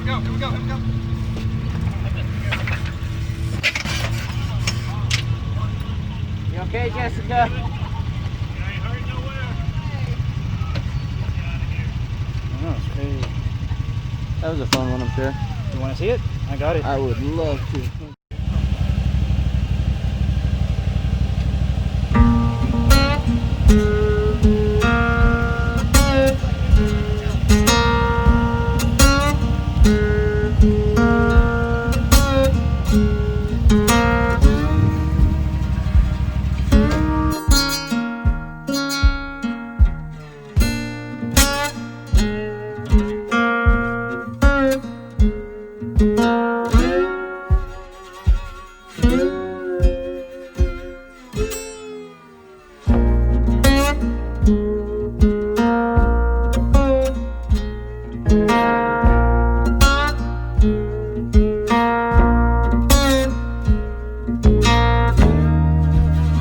You okay, Jessica? Oh, crazy. That was a fun one up there. You want to see it? I got it. I would love to.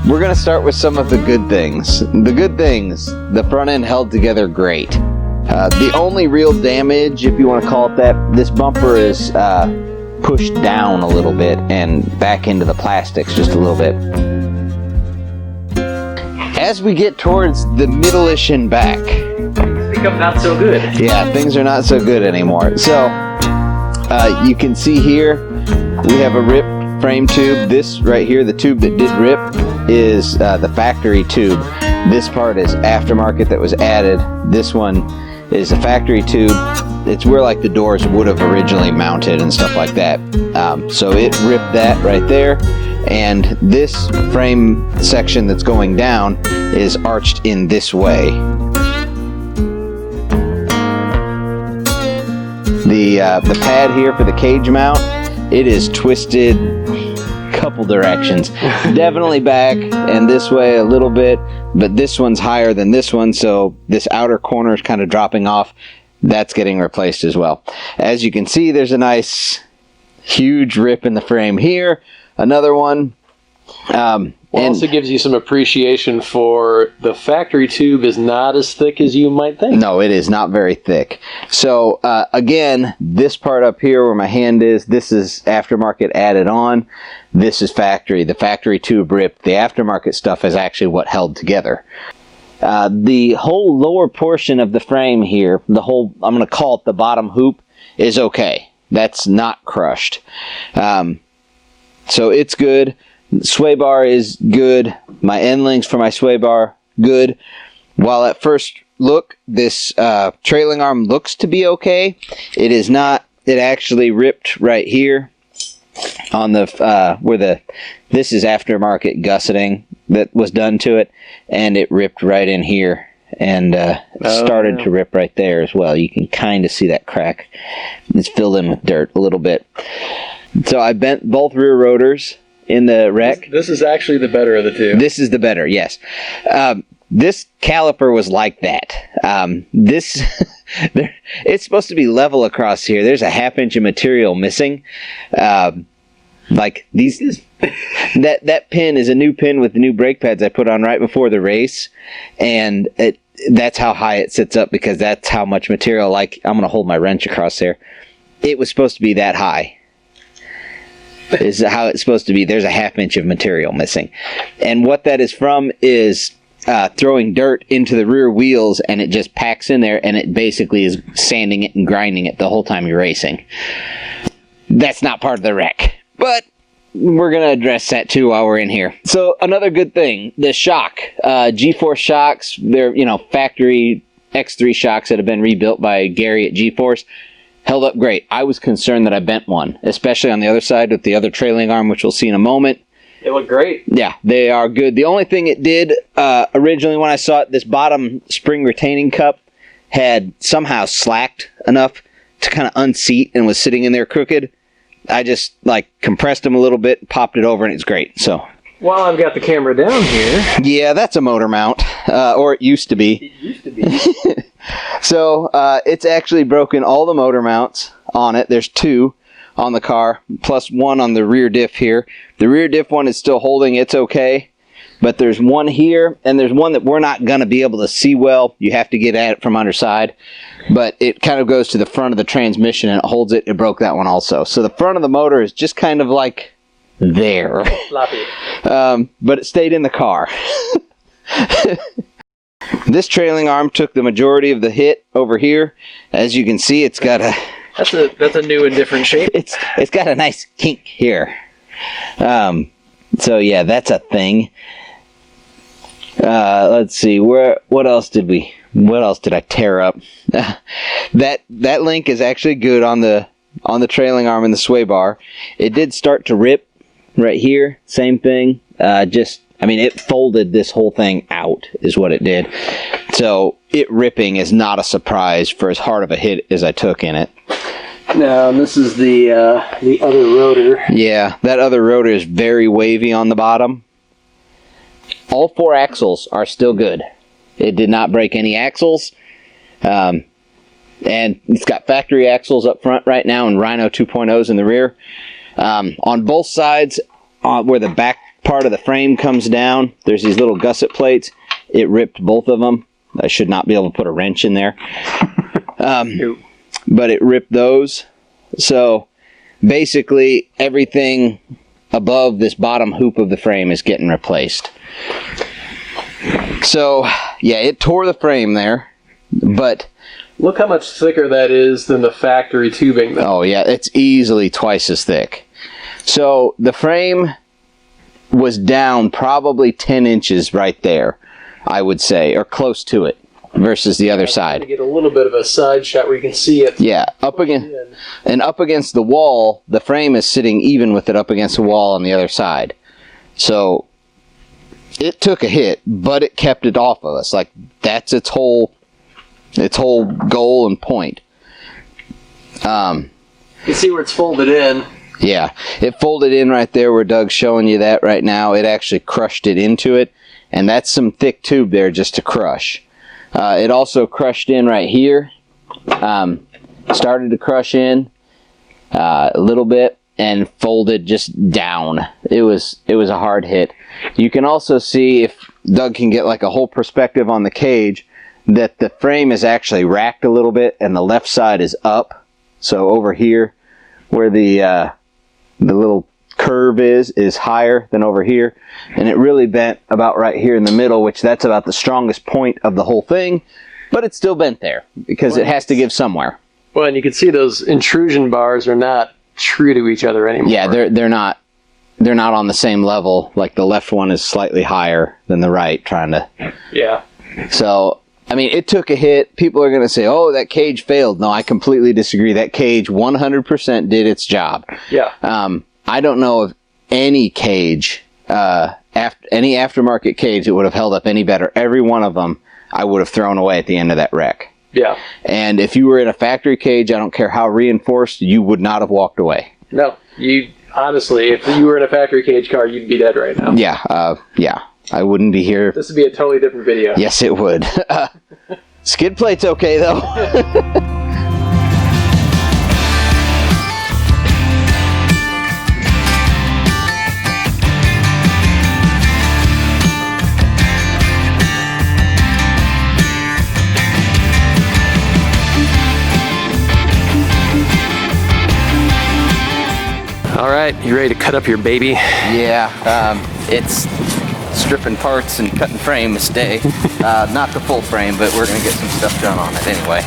We're going to start with some of the good things. The good things, the front end held together great. The only real damage, if you want to call it that, this bumper is pushed down a little bit and back into the plastics just a little bit. As we get towards the middle-ish and back, Things become not so good. yeah, things are not so good anymore. So, you can see here, we have a ripped frame tube. This right here, the tube that did rip, is the factory tube. This part is aftermarket that was added. This one is a factory tube. It's where like the doors would have originally mounted and stuff like that. So it ripped that right there. And this frame section that's going down is arched in this way. The pad here for the cage mount, it is twisted couple directions. Definitely back and this way a little bit, but this one's higher than this one, so this outer corner is kind of dropping off. That's getting replaced as well. As you can see, there's a nice huge rip in the frame here. Another one. Also gives you some appreciation for the factory tube is not as thick as you might think. No, it is not very thick. So again, this part up here where my hand is, this is aftermarket added on. This is factory. The factory tube ripped. The aftermarket stuff is actually what held together. The whole lower portion of the frame here, the whole, I'm going to call it the bottom hoop, is okay. That's not crushed. So it's good. Sway bar is good. My end links for my sway bar, good. While at first look, this trailing arm looks to be okay, it is not. It actually ripped right here on the where this is aftermarket gusseting that was done to it, and it ripped right in here and started to rip right there as well. You can kind of see that crack. It's filled in with dirt a little bit. So I bent both rear rotors in the wreck. This is actually the better of the two. This is the better, yes. This caliper was like that. It's supposed to be level across here. There's a 1/2 inch of material missing. Like these, that pin is a new pin with the new brake pads I put on right before the race, and that's how high it sits up because that's how much material. Like I'm gonna hold my wrench across there. It was supposed to be that high. Is how it's supposed to be. There's a 1/2 inch of material missing, and what that is from is throwing dirt into the rear wheels, and it just packs in there, and it basically is sanding it and grinding it the whole time you're racing. That's not part of the wreck, but we're going to address that too while we're in here. So another good thing, the shock, G-Force shocks, they're factory X3 shocks that have been rebuilt by Gary at G-Force. Held up great. I was concerned that I bent one, especially on the other side with the other trailing arm, which we'll see in a moment. They look great. Yeah, they are good. The only thing it did originally when I saw it, this bottom spring retaining cup had somehow slacked enough to kind of unseat and was sitting in there crooked. I just compressed them a little bit, popped it over, and it's great. So While I've got the camera down here. Yeah, that's a motor mount, or it used to be. It used to be. So it's actually broken all the motor mounts on it. There's 2 on the car, plus 1 on the rear diff here. The rear diff one is still holding. It's okay. but there's one here, and there's one that we're not going to be able to see well. You have to get at it from underside, but it kind of goes to the front of the transmission and it holds it. It broke that one also. So the front of the motor is just kind of like there. Floppy. But it stayed in the car. This trailing arm took the majority of the hit over here. As you can see, it's got a... That's a new and different shape. It's got a nice kink here. So yeah, that's a thing. Let's see, what else did I tear up? That link is actually good on the trailing arm and the sway bar. It did start to rip right here. Same thing. It folded this whole thing out is what it did. So it ripping is not a surprise for as hard of a hit as I took in it. Now, and this is the other rotor. Yeah, that other rotor is very wavy on the bottom. All 4 axles are still good. It did not break any axles. And it's got factory axles up front right now and Rhino 2.0s in the rear. On both sides, where the back part of the frame comes down, there's these little gusset plates. It ripped both of them. I should not be able to put a wrench in there. But it ripped those. So basically everything above this bottom hoop of the frame is getting replaced. So yeah, it tore the frame there, but look how much thicker that is than the factory tubing though. Oh yeah, it's easily twice as thick. So the frame was down probably 10 inches right there, I would say, or close to it. Versus the other side. To get a little bit of a side shot where you can see it. Yeah, up against the wall, the frame is sitting even with it up against the wall on the other side. So it took a hit, but it kept it off of us. Like that's its whole goal and point. You can see where it's folded in. Yeah, it folded in right there where Doug's showing you that right now. It actually crushed it into it, and that's some thick tube there just to crush. It also crushed in right here, started to crush in a little bit and folded just down. It was a hard hit. You can also see, if Doug can get like a whole perspective on the cage, that the frame is actually racked a little bit and the left side is up. So over here where the little curve is higher than over here, and it really bent about right here in the middle, which that's about the strongest point of the whole thing, but it's still bent there because it has to give somewhere. Well, and you can see those intrusion bars are not true to each other anymore. Yeah, they're not on the same level. Like the left one is slightly higher than the right, trying to. Yeah. So I mean, it took a hit. People are going to say, "Oh, that cage failed." No, I completely disagree. That cage 100% did its job. Yeah. I don't know of any cage, any aftermarket cage that would have held up any better. Every one of them I would have thrown away at the end of that wreck. Yeah. And if you were in a factory cage, I don't care how reinforced, you would not have walked away. No, honestly, if you were in a factory cage car, you'd be dead right now. Yeah, yeah. I wouldn't be here. This would be a totally different video. Yes, it would. Skid plate's okay, though. All right, you ready to cut up your baby? Yeah, it's stripping parts and cutting frame this day. Not the full frame, but we're gonna get some stuff done on it anyway.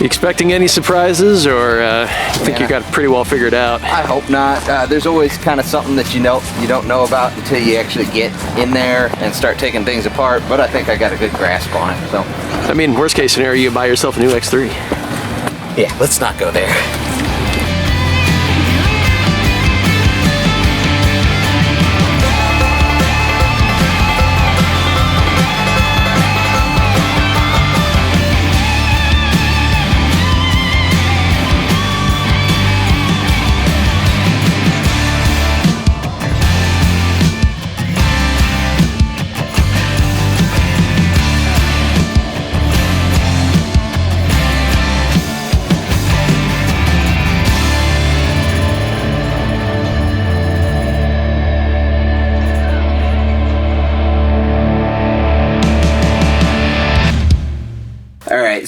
You expecting any surprises, or think you got it pretty well figured out? I hope not. There's always kind of something that you don't know about until you actually get in there and start taking things apart, but I think I got a good grasp on it. So, I mean, worst case scenario, you buy yourself a new X3. Yeah, let's not go there.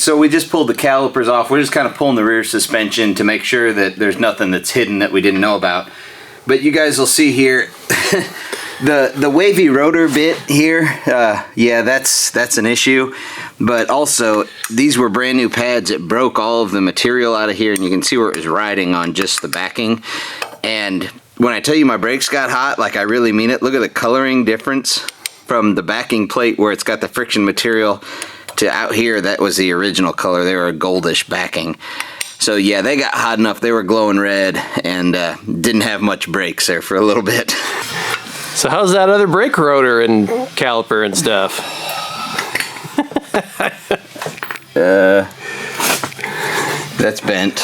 so we just pulled the calipers off. We're just kind of pulling the rear suspension to make sure that there's nothing that's hidden that we didn't know about. But you guys will see here, the wavy rotor bit here, yeah, that's an issue. But also, these were brand new pads. It broke all of the material out of here, and you can see where it was riding on just the backing. And when I tell you my brakes got hot, like I really mean it. Look at the coloring difference from the backing plate where it's got the friction material to out here. That was the original color. They were a goldish backing. So yeah, they got hot enough. They were glowing red and didn't have much brakes there for a little bit. So how's that other brake rotor and caliper and stuff? That's bent.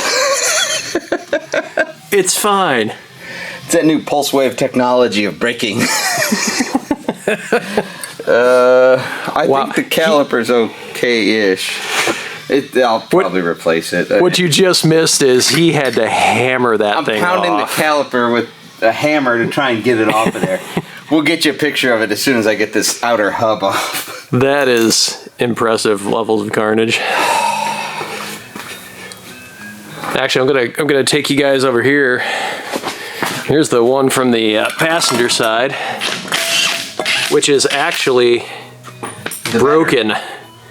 It's fine. It's that new pulse wave technology of braking. I think the caliper's okay-ish. I'll probably replace it. What you just missed is he had to hammer that thing off. I'm pounding the caliper with a hammer to try and get it off of there. We'll get you a picture of it as soon as I get this outer hub off. That is impressive levels of carnage. Actually, I'm gonna take you guys over here. Here's the one from the passenger side, which is actually broken.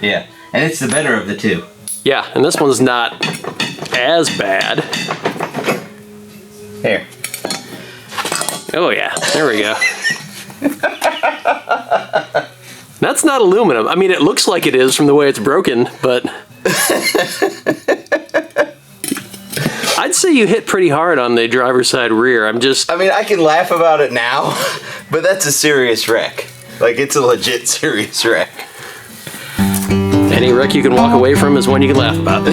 Yeah, and it's the better of the two. Yeah, and this one's not as bad. Here. Oh yeah, there we go. That's not aluminum. I mean, it looks like it is from the way it's broken, but I'd say you hit pretty hard on the driver's side rear. I mean, I can laugh about it now, but that's a serious wreck. Like, it's a legit serious wreck. Any wreck you can walk away from is one you can laugh about.